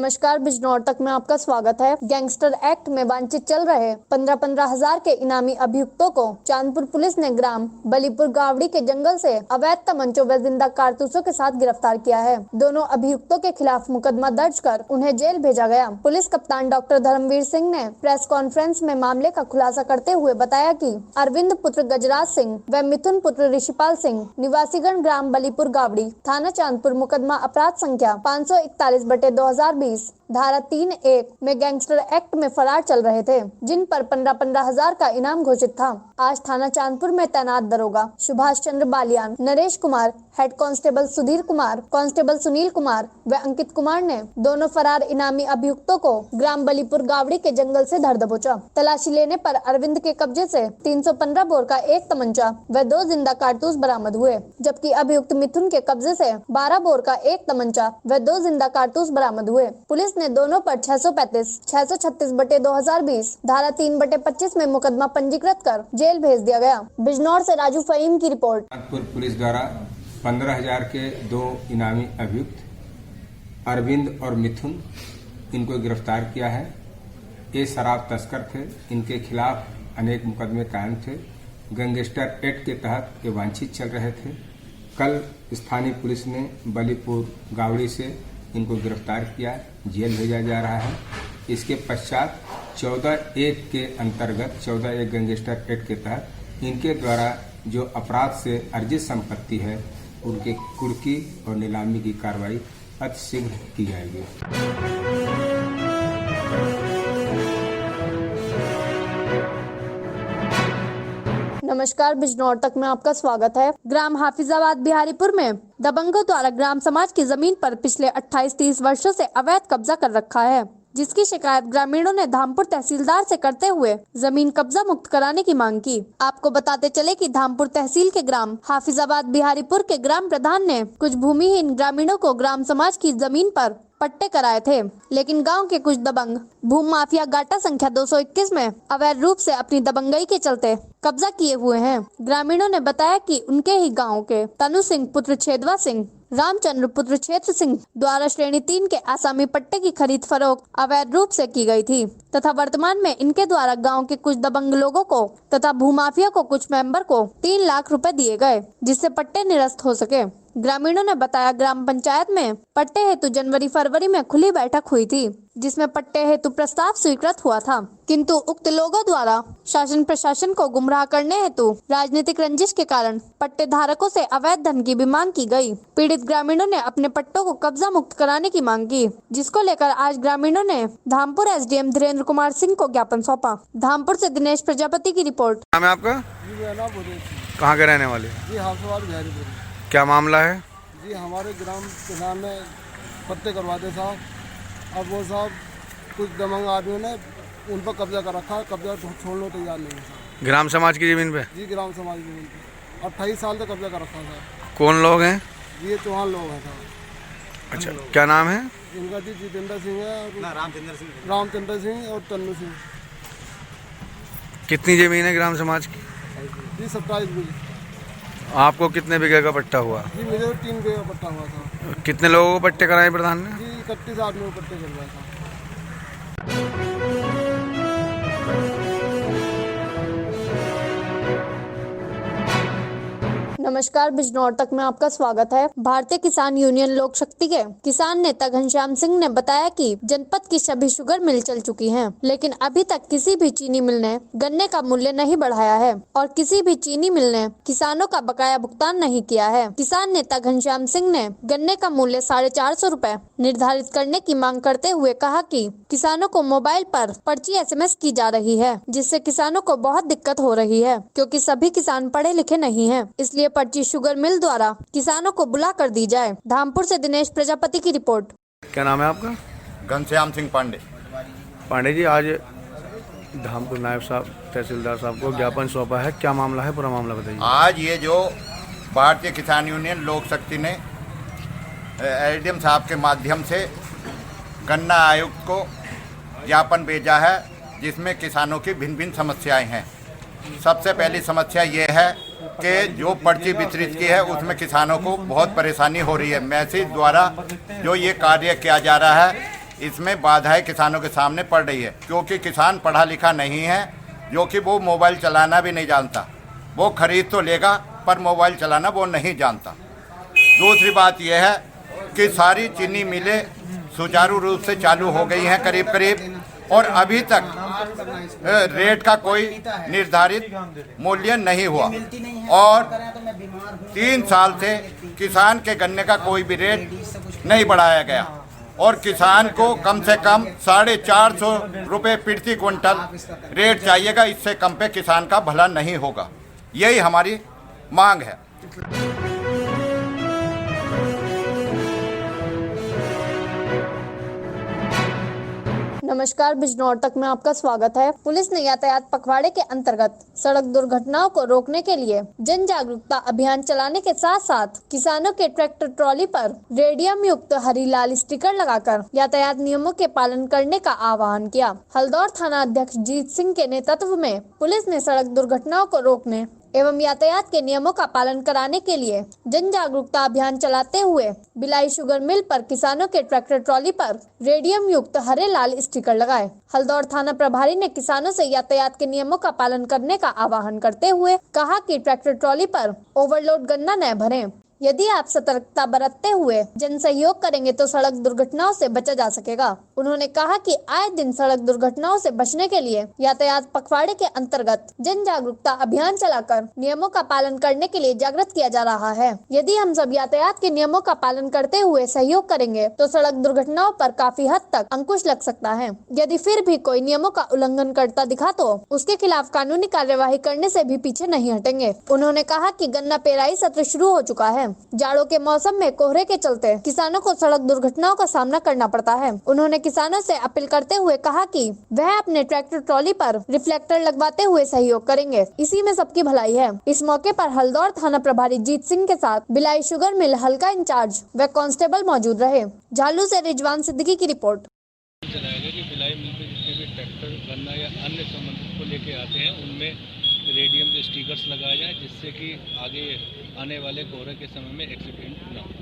नमस्कार, बिजनौर तक में आपका स्वागत है। गैंगस्टर एक्ट में वांछित चल रहे 15-15 हजार के इनामी अभियुक्तों को चांदपुर पुलिस ने ग्राम बलीपुर गावड़ी के जंगल से अवैध तमंचों व जिंदा कारतूसों के साथ गिरफ्तार किया है। दोनों अभियुक्तों के खिलाफ मुकदमा दर्ज कर उन्हें जेल भेजा गया। पुलिस कप्तान डॉक्टर धर्मवीर सिंह ने प्रेस कॉन्फ्रेंस में मामले का खुलासा करते हुए बताया कि अरविंद पुत्र गजराज सिंह व मिथुन पुत्र ऋषिपाल सिंह निवासीगण ग्राम बलीपुर गावड़ी, थाना चांदपुर, मुकदमा अपराध संख्या 541/2020 धारा 3(1) में गैंगस्टर एक्ट में फरार चल रहे थे, जिन पर 15-15 हजार का इनाम घोषित था। आज थाना चांदपुर में तैनात दरोगा Subhash Chandra Baliyan, Naresh Kumar, head constable Sudhir Kumar, constable Sunil Kumar व अंकित कुमार ने दोनों फरार इनामी अभियुक्तों को ग्राम बलीपुर गावड़ी के जंगल से धर दबोचा। तलाशी लेने पर अरविंद के कब्जे से 315 बोर का एक तमंचा व 2 जिंदा कारतूस बरामद हुए, जबकि अभियुक्त मिथुन के कब्जे से 12 बोर का एक तमंचा व 2 जिंदा कारतूस बरामद हुए। पुलिस ने दोनों पर 635/636/2020 धारा 3/25 में मुकदमा पंजीकृत कर जेल भेज दिया गया। बिजनौर से राजू फहीम की रिपोर्ट। नागपुर पुलिस द्वारा 15,000 के 2 इनामी अभियुक्त अरविंद और मिथुन, इनको गिरफ्तार किया है। ये शराब तस्कर थे, इनके खिलाफ अनेक मुकदमे कायम थे। गैंगस्टर एक्ट के तहत ये वांछित चल रहे थे। कल स्थानीय पुलिस ने बलीपुर गावड़ी से इनको गिरफ्तार किया, जेल भेजा जा रहा है। इसके पश्चात 14(1) के अंतर्गत 14(1) गैंगस्टर एक्ट के तहत इनके द्वारा जो अपराध से अर्जित संपत्ति है उनके कुर्की और नीलामी की कार्रवाई अतिशीघ्र की जाएगी। नमस्कार, बिजनौर तक में आपका स्वागत है। ग्राम हाफिजाबाद बिहारीपुर में दबंगों द्वारा ग्राम समाज की जमीन पर पिछले 28-30 वर्षों से अवैध कब्जा कर रखा है, जिसकी शिकायत ग्रामीणों ने धामपुर तहसीलदार से करते हुए जमीन कब्जा मुक्त कराने की मांग की। आपको बताते चले कि धामपुर तहसील के ग्राम हाफिजाबाद बिहारीपुर के ग्राम प्रधान ने कुछ भूमिहीन ग्रामीणों को ग्राम समाज की जमीन पर पट्टे कराए थे, लेकिन गांव के कुछ दबंग भूमि माफिया गाटा संख्या 221 में अवैध रूप से अपनी दबंगई के चलते कब्जा किए हुए हैं। ग्रामीणों ने बताया कि उनके ही गांव के तनु सिंह पुत्र छेदवा सिंह, रामचंद्र पुत्र क्षेत्र सिंह द्वारा श्रेणी 3 के आसामी पट्टे की खरीद फरोख्त अवैध रूप से की गई थी तथा वर्तमान में इनके द्वारा गांव के कुछ दबंग लोगों को तथा भूमाफिया को कुछ मेंबर को 3 लाख रुपए दिए गए, जिससे पट्टे निरस्त हो सके। ग्रामीणों ने बताया ग्राम पंचायत में पट्टे हेतु जनवरी-फरवरी में खुली बैठक हुई थी, जिसमें पट्टे हेतु प्रस्ताव स्वीकृत हुआ था, किंतु उक्त लोगों द्वारा शासन प्रशासन को गुमराह करने हेतु राजनीतिक रंजिश के कारण पट्टे धारकों से अवैध धन की भी मांग की गई। पीड़ित ग्रामीणों ने अपने पट्टों को कब्जा मुक्त कराने की मांग की, जिसको लेकर आज ग्रामीणों ने धामपुर एसडीएम धीरेन्द्र कुमार सिंह को ज्ञापन सौंपा। धामपुर से दिनेश प्रजापति की रिपोर्ट। नाम है आपका? कहाँ के रहने वाले? जी हाफिजाबाद बिहारीपुर। क्या मामला है? जी हमारे ग्राम प्रधान ने पट्टे करवाते साहब, अब वो साहब कुछ दबंग आदमियों ने उन पर कब्जा कर रखा है, कब्जा छोड़ने को तैयार नहीं है साहब। ग्राम समाज की जमीन पे? जी ग्राम समाज की जमीन पे 28 साल तक कब्जा कर रखा है साहब। कौन लोग हैं? ये चौहान लोग हैं साहब। अच्छा, क्या नाम है इनका? जी जितेंद्र सिंह है और रामचंद्र सिंह और तन्नू सिंह। कितनी जमीन है ग्राम समाज की? जी 27 बीघे। आपको कितने बीघे का पट्टा हुआ? जी मुझे 3 बीघे का पट्टा हुआ था। कितने लोगों को पट्टे कराए प्रधान ने? जी 31 आदमियों को पट्टे करवाया था। नमस्कार, बिजनौर तक में आपका स्वागत है। भारतीय किसान यूनियन लोक शक्ति के किसान नेता घनश्याम सिंह ने बताया कि जनपद की सभी शुगर मिल चल चुकी हैं, लेकिन अभी तक किसी भी चीनी मिल ने गन्ने का मूल्य नहीं बढ़ाया है और किसी भी चीनी मिल ने किसानों का बकाया भुगतान नहीं किया है। किसान नेता घनश्याम सिंह ने गन्ने का मूल्य 450 रुपए निर्धारित करने की मांग करते हुए कहा कि किसानों को मोबाइल पर पर्ची SMS की जा रही है, जिससे किसानों को बहुत दिक्कत हो रही है, क्योंकि सभी किसान पढ़े लिखे नहीं हैं। इसलिए पर्ची शुगर मिल द्वारा किसानों को बुला कर दी जाए। धामपुर से दिनेश प्रजापति की रिपोर्ट। क्या नाम है आपका? घनश्याम सिंह पांडे। पांडे जी, आज धामपुर नायब साहब तहसीलदार साहब को ज्ञापन सौंपा है, क्या मामला है? पूरा मामला बताइए। आज ये जो भारतीय किसान यूनियन लोक शक्ति ने एसडीएम साहब के माध्यम से गन्ना आयुक्त को ज्ञापन भेजा है, जिसमें किसानों की भिन्न भिन्न समस्याएं हैं। सबसे पहली समस्या ये है कि जो पर्ची वितरित की है उसमें किसानों को बहुत परेशानी हो रही है। मैसेज द्वारा जो ये कार्य किया जा रहा है इसमें बाधाएं किसानों के सामने पड़ रही है, क्योंकि किसान पढ़ा लिखा नहीं है, जो कि वो मोबाइल चलाना भी नहीं जानता। वो खरीद तो लेगा पर मोबाइल चलाना वो नहीं जानता। दूसरी बात यह है कि सारी चीनी मिलें सुचारू रूप से चालू हो गई हैं करीब करीब, और अभी तक रेट का कोई निर्धारित मूल्य नहीं हुआ, और 3 साल से किसान के गन्ने का कोई भी रेट नहीं बढ़ाया गया, और किसान को कम से कम 450 रुपये प्रति क्विंटल रेट चाहिएगा। इससे कम पे किसान का भला नहीं होगा, यही हमारी मांग है। नमस्कार, बिजनौर तक में आपका स्वागत है। पुलिस ने यातायात पखवाड़े के अंतर्गत सड़क दुर्घटनाओं को रोकने के लिए जन जागरूकता अभियान चलाने के साथ साथ किसानों के ट्रैक्टर ट्रॉली पर रेडियम युक्त हरी लाल स्टिकर लगाकर यातायात नियमों के पालन करने का आह्वान किया। हल्दौर थाना अध्यक्ष जीत सिंह के नेतृत्व में पुलिस ने सड़क दुर्घटनाओं को रोकने एवं यातायात के नियमों का पालन कराने के लिए जन जागरूकता अभियान चलाते हुए बिलाई शुगर मिल पर किसानों के ट्रैक्टर ट्रॉली पर रेडियम युक्त हरे लाल स्टिकर लगाए। हल्दौर थाना प्रभारी ने किसानों से यातायात के नियमों का पालन करने का आह्वान करते हुए कहा कि ट्रैक्टर ट्रॉली पर ओवरलोड गन्ना न भरें। यदि आप सतर्कता बरतते हुए जन सहयोग करेंगे तो सड़क दुर्घटनाओं से बचा जा सकेगा। उन्होंने कहा कि आए दिन सड़क दुर्घटनाओं से बचने के लिए यातायात पखवाड़े के अंतर्गत जन जागरूकता अभियान चलाकर नियमों का पालन करने के लिए जागृत किया जा रहा है। यदि हम सब यातायात के नियमों का पालन करते हुए सहयोग करेंगे तो सड़क दुर्घटनाओं पर काफी हद तक अंकुश लग सकता है। यदि फिर भी कोई नियमों का उल्लंघन करता दिखा तो उसके खिलाफ कानूनी कार्यवाही करने से भी पीछे नहीं हटेंगे। उन्होंने कहा कि गन्ना पेराई सत्र शुरू हो चुका है। जाड़ों के मौसम में कोहरे के चलते किसानों को सड़क दुर्घटनाओं का सामना करना पड़ता है। उन्होंने किसानों से अपील करते हुए कहा कि वह अपने ट्रैक्टर ट्रॉली पर रिफ्लेक्टर लगवाते हुए सहयोग करेंगे, इसी में सबकी भलाई है। इस मौके पर हल्दौर थाना प्रभारी जीत सिंह के साथ बिलाई शुगर मिल हल्का इंचार्ज व कांस्टेबल मौजूद रहे। झालू से रिजवान सिद्दीकी की रिपोर्ट। चलाएगा कि बिलाई मिल पे जितने भी ट्रैक्टर गन्ना या अन्य संबंधित को लेके आते हैं उनमें रेडियम के स्टिकर्स लगाए जाएं, जिससे कि आगे आने वाले कोहरे के समय में एक्सीडेंट न हो।